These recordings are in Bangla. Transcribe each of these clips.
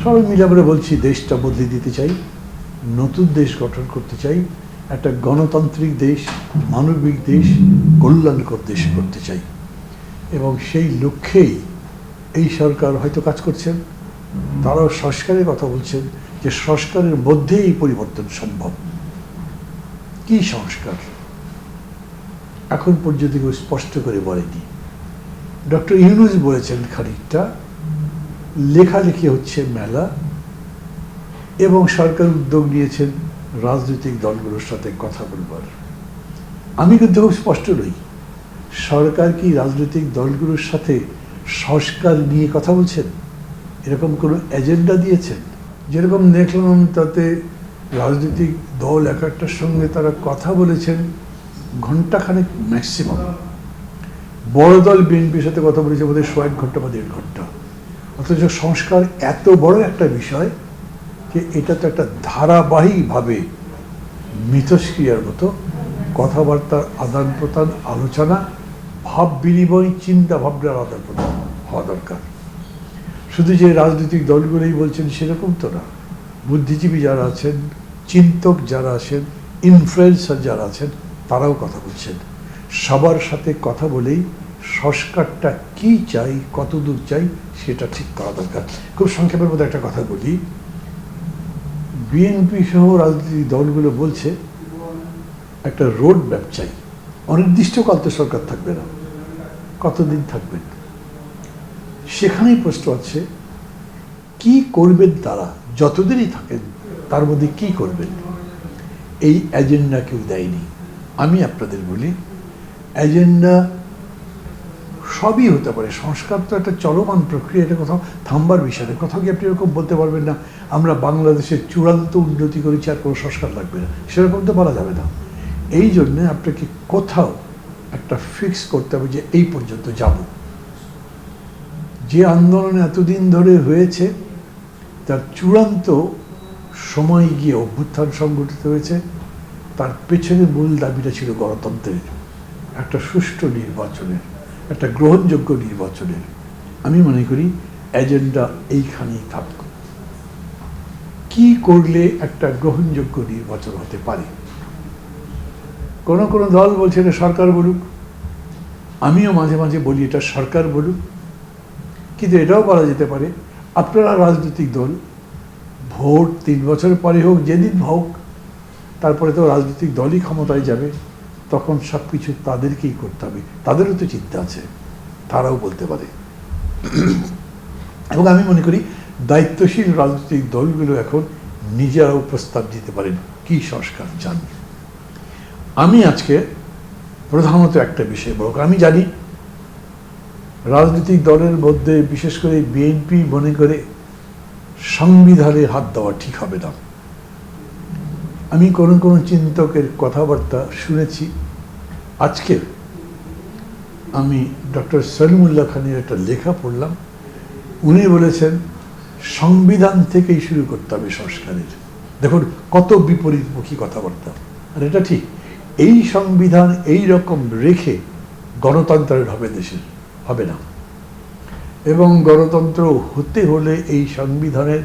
সবাই মিলে আমরা বলছি দেশটা বদলে দিতে চাই, নতুন দেশ গঠন করতে চাই, একটা গণতান্ত্রিক দেশ, মানবিক দেশ, কল্যাণকর দেশ করতে চাই। এবং সেই লক্ষ্যেই এই সরকার হয়তো কাজ করছেন, তারাও সংস্কারের কথা বলছেন, যে সংস্কারের মধ্যেই এই পরিবর্তন সম্ভব। কি সংস্কার এখন পর্যন্ত কেউ স্পষ্ট করে বলেনি। ডক্টর ইউনূস বলেছেন খানিকটা, লেখালেখি হচ্ছে মেলা, এবং সরকার উদ্যোগ নিয়েছেন রাজনৈতিক দলগুলোর সাথে কথা বলবার। আমি কিন্তু খুব স্পষ্ট নই, সরকার কি রাজনৈতিক দলগুলোর সাথে সংস্কার নিয়ে কথা বলছেন, এরকম কোনো এজেন্ডা দিয়েছেন? যেরকম দেখলাম তাতে রাজনৈতিক দল এক একটার সঙ্গে তারা কথা বলেছেন ঘণ্টাখানেক ম্যাক্সিমাম। বড় দল বিএনপির সাথে কথা বলেছে বোধহয় 1.5 ঘন্টা বা 1.5 ঘন্টা। অথচ সংস্কার এত বড় একটা বিষয় যে এটা তো একটা ধারাবাহিকভাবে মিথস্ক্রিয়ার মতো কথাবার্তার আদান প্রদান, আলোচনা, ভাব বিনিময়, চিন্তা ভাবনার আদান প্রদান হওয়া দরকার। শুধু যে রাজনৈতিক দলগুলোই বলছেন সেরকম তো না, বুদ্ধিজীবী যারা আছেন, চিন্তক যারা আছেন, ইনফ্লুয়েন্সার যারা আছেন, তারাও কথা বলছেন। সবার সাথে কথা বলেই সংস্কারটা কি চাই, কতদূর চাই সেটা ঠিক করা দরকার। খুব সংক্ষেপের মধ্যে একটা কথা বলি, বিএনপি সহ রাজনৈতিক দলগুলো বলছে একটা রোড ম্যাপ চাই। অনির্দিষ্টকাল তো সরকার থাকবে না, কতদিন থাকবেন? সেখানেই প্রশ্ন আছে কি করবেন তারা, যতদিনই থাকেন তার মধ্যে কি করবেন, এই এজেন্ডা কেউ দেয়নি। আমি আপনাদের বলি, এজেন্ডা সবই হতে পারে। সংস্কার তো একটা চলমান প্রক্রিয়া, এটা কোথাও থামবার বিষয় না। কোথাও কি আপনি এরকম বলতে পারবেন না আমরা বাংলাদেশের চূড়ান্ত উন্নতি করেছি আর কোনো সংস্কার লাগবে না, সেরকম তো বলা যাবে না। এই জন্যে আপনাকে কোথাও একটা ফিক্স করতে হবে যে এই পর্যন্ত যাব। যে আন্দোলন এতদিন ধরে হয়েছে তার চূড়ান্ত সময় গিয়ে অভ্যুত্থান সংগঠিত হয়েছে, তার পেছনে মূল দাবিটা ছিল গণতন্ত্রের, একটা সুষ্ঠু নির্বাচনের, একটা গ্রহণযোগ্য নির্বাচনের। আমি মনে করি এজেন্ডা এইখানেই থাকত। কি করলে একটা গ্রহণযোগ্য নির্বাচন হতে পারে? কোনো কোনো দল বলছে এটা সরকার বলুক, আমিও মাঝে মাঝে বলি এটা সরকার বলুক, কিন্তু এটাও বলা যেতে পারে আপনারা রাজনৈতিক দল, ভোট 3 বছর পরে হোক, যেদিন হোক, তারপরে তো রাজনৈতিক দলই ক্ষমতায় যাবে, তখন সব কিছু তাদেরকেই করতে হবে। তাদেরও তো চিন্তা আছে, তারাও বলতে পারে। এবং আমি মনে করি দায়িত্বশীল রাজনৈতিক দলগুলো এখন নিজেরাও প্রস্তাব দিতে পারেন কি সংস্কার চান। আমি আজকে প্রধানত একটা বিষয় বলব, আমি জানি রাজনৈতিক দলের মধ্যে বিশেষ করে বিএনপি মনে করে সংবিধানে হাত দেওয়া ঠিক হবে না। আমি কোনো কোনো চিন্তকের কথাবার্তা শুনেছি। আজকে আমি ডক্টর সলিমুল্লাহ খানের একটা লেখা পড়লাম, উনি বলেছেন সংবিধান থেকেই শুরু করতে হবে সংস্কারের। দেখুন কত বিপরীতমুখী কথাবার্তা। আর এটা ঠিক, এই সংবিধান এই রকম রেখে গণতন্ত্রের হবে দেশের, হবে না। এবং গণতন্ত্র হতে হলে এই সংবিধানের,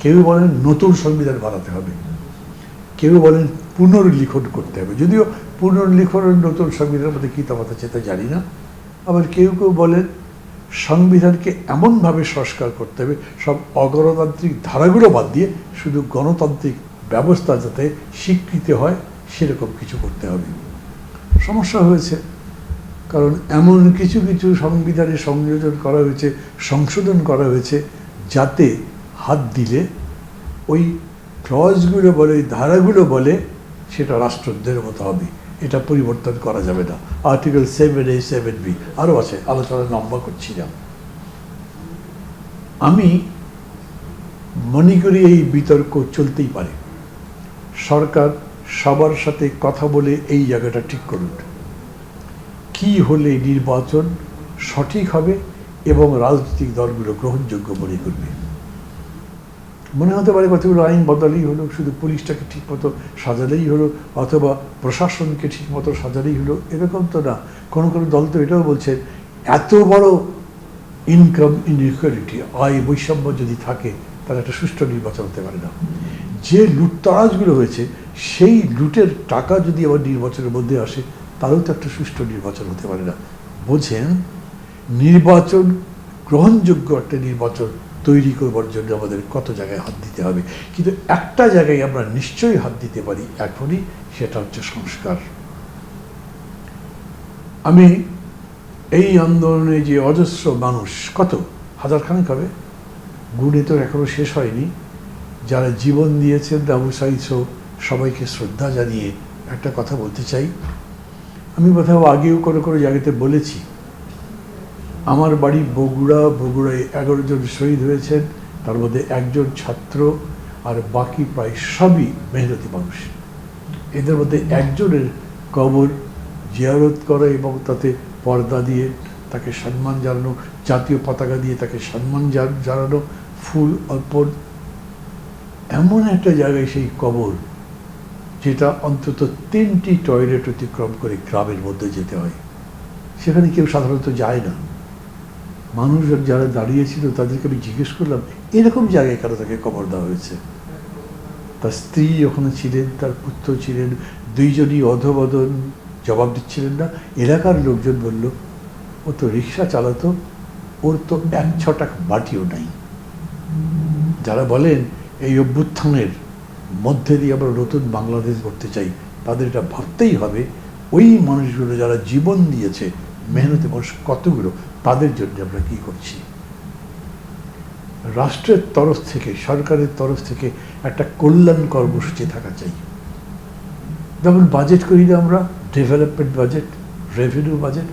কেউ বলেন নতুন সংবিধান বানাতে হবে, কেউ বলেন পুনর্লিখন করতে হবে। যদিও পুনর্লিখনের নতুন সংবিধানের মধ্যে কী তফাৎ আছে তা জানি না। আবার কেউ কেউ বলেন সংবিধানকে এমনভাবে সংস্কার করতে হবে সব অগণতান্ত্রিক ধারাগুলো বাদ দিয়ে শুধু গণতান্ত্রিক ব্যবস্থা যাতে স্বীকৃতি হয় সেরকম কিছু করতে হবে। সমস্যা হয়েছে কারণ এমন কিছু কিছু সংবিধানে সংযোজন করা হয়েছে, সংশোধন করা হয়েছে, যাতে হাত দিলে ওই ক্লজগুলো বলে, ওই ধারাগুলো বলে সেটা রাষ্ট্রদ্রোহের মতো হবে, এটা পরিবর্তন করা যাবে না। আর্টিকেল 7A 7B আরও আছে, আলোচনা লম্বা করছি না। আমি মনে করি এই বিতর্ক চলতেই পারে। সরকার সবার সাথে কথা বলে এই জায়গাটা ঠিক করুন, কি হলে নির্বাচন সঠিক হবে এবং রাজনৈতিক দলগুলো গ্রহণযোগ্য মনে করবে। মনে হতে পারে কতগুলো আইন বদলেই হলো, শুধু পুলিশটাকে ঠিকমতো সাজালেই হলো, অথবা প্রশাসনকে ঠিকমতো সাজালেই হলো, এরকম তো না। কোনো কোনো দল তো এটাও বলছে এত বড় ইনকাম ইনইকুয়ালিটি, আয় বৈষম্য যদি থাকে তার একটা সুষ্ঠু নির্বাচন হতে পারে না। যে লুটতরাজগুলো হয়েছে সেই লুটের টাকা যদি আবার নির্বাচনের মধ্যে আসে, তারও তো একটা সুষ্ঠু নির্বাচন হতে পারে না। বোঝেন, নির্বাচন গ্রহণযোগ্য একটা নির্বাচন তৈরি করবার জন্য আমাদের কত জায়গায় হাত দিতে হবে, কিন্তু একটা জায়গায় আমরা নিশ্চয়ই হাত দিতে পারি এখনই, সেটা হচ্ছে সংস্কার। আমি এই আন্দোলনে যে অজস্র মানুষ, কত হাজারখানেক হবে, গুণে তো এখনো শেষ হয়নি, যারা জীবন দিয়েছেন, আবু সাঈদ সহ সবাইকে শ্রদ্ধা জানিয়ে একটা কথা বলতে চাই। আমি কোথাও আগেও কোনো জায়গাতে বলেছি, আমার বাড়ি বগুড়ায় 11 জন শহীদ হয়েছেন, তার মধ্যে একজন ছাত্র, আর বাকি প্রায় সবই মেহনতি মানুষ। এদের মধ্যে একজনের কবর জিয়ারত করা এবং তাতে পর্দা দিয়ে তাকে সম্মান জানানো, জাতীয় পতাকা দিয়ে তাকে সম্মান জানানো, ফুল অর্পণ, এমন একটা জায়গায় সেই কবর যেটা অন্তত 3টি টয়লেট অতিক্রম করে গ্রামের মধ্যে যেতে হয়, সেখানে কেউ সাধারণত যায় না। মানুষজন যারা দাঁড়িয়েছিল তাদেরকে আমি জিজ্ঞেস করলাম, এরকম জায়গায় কেন তাকে কবর দেওয়া হয়েছে? তার স্ত্রী ওখানে ছিলেন, তার পুত্র ছিলেন, দুইজনই অধবদন জবাব দিচ্ছিলেন না। এলাকার লোকজন বলল, ও তো রিক্সা চালাতো, ওর তো 1 ছটাক বাটিও নাই। যারা বলেন এই অভ্যুত্থানের মধ্যে দিয়ে আমরা নতুন বাংলাদেশ গড়তে চাই, তাদের এটা ভাবতেই হবে ওই মানুষগুলো যারা জীবন দিয়েছে, মেহনতি মানুষ কতগুলো, তাদের জন্য আমরা কি করছি। রাষ্ট্রের তরফ থেকে, সরকারের তরফ থেকে একটা কল্যাণ কর্মসূচি থাকা চাই। যেমন বাজেট করি না আমরা, ডেভেলপমেন্ট বাজেট, রেভিনিউ বাজেট,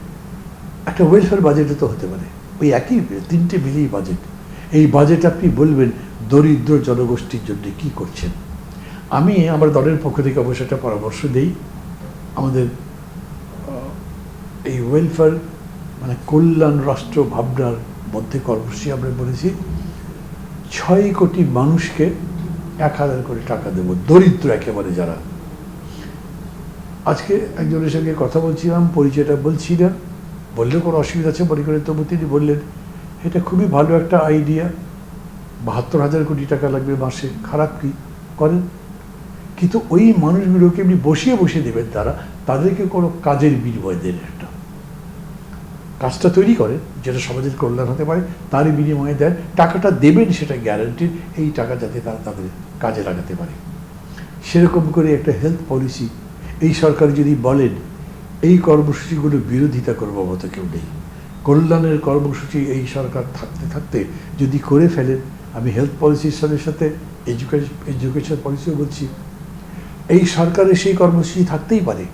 একটা ওয়েলফেয়ার বাজেটও তো হতে পারে। ওই একই 3টে মিলিয়ে বাজেট। এই বাজেট আপনি বলবেন দরিদ্র জনগোষ্ঠীর জন্য কি করছেন। আমি আমার দলের পক্ষ থেকে অবশ্য একটা পরামর্শ দিই, আমাদের এই ওয়েলফেয়ার মানে কল্যাণ রাষ্ট্র ভাবনার মধ্যে কর্মসূচি আমরা বলেছি 6 কোটি মানুষকে 1000 করে টাকা দেব, দরিদ্র একেবারে যারা। আজকে একজনের সঙ্গে কথা বলছিলাম, পরিচয়টা বলছি না, বললেও কোনো অসুবিধা আছে মনে করে, তবু তিনি বললেন এটা খুবই ভালো একটা আইডিয়া, 72,000 কোটি টাকা লাগবে মাসে, খারাপ কি করেন। কিন্তু ওই মানুষগুলোকে এমনি বসিয়ে দেবেন, তাদেরকে কোনো কাজের বিনিময় দেন, একটা কাজটা তৈরি করেন যেটা সমাজের কল্যাণ হতে পারে, তারই বিনিময়ে দেন, টাকাটা দেবেন সেটা গ্যারান্টিড, এই টাকা যাতে তারা তাদের কাজে লাগাতে পারে। সেরকম করে একটা হেলথ পলিসি এই সরকার যদি বলেন, এই কর্মসূচিগুলো বিরোধিতা করবো মতো কেউ নেই। কল্যাণের কর্মসূচি এই সরকার থাকতে যদি করে ফেলেন, আমি হেলথ পলিসির সাথে এডুকেশন পলিসিও বলছি, এই সরকারের সেই কর্মসূচি থাকতেই পারে,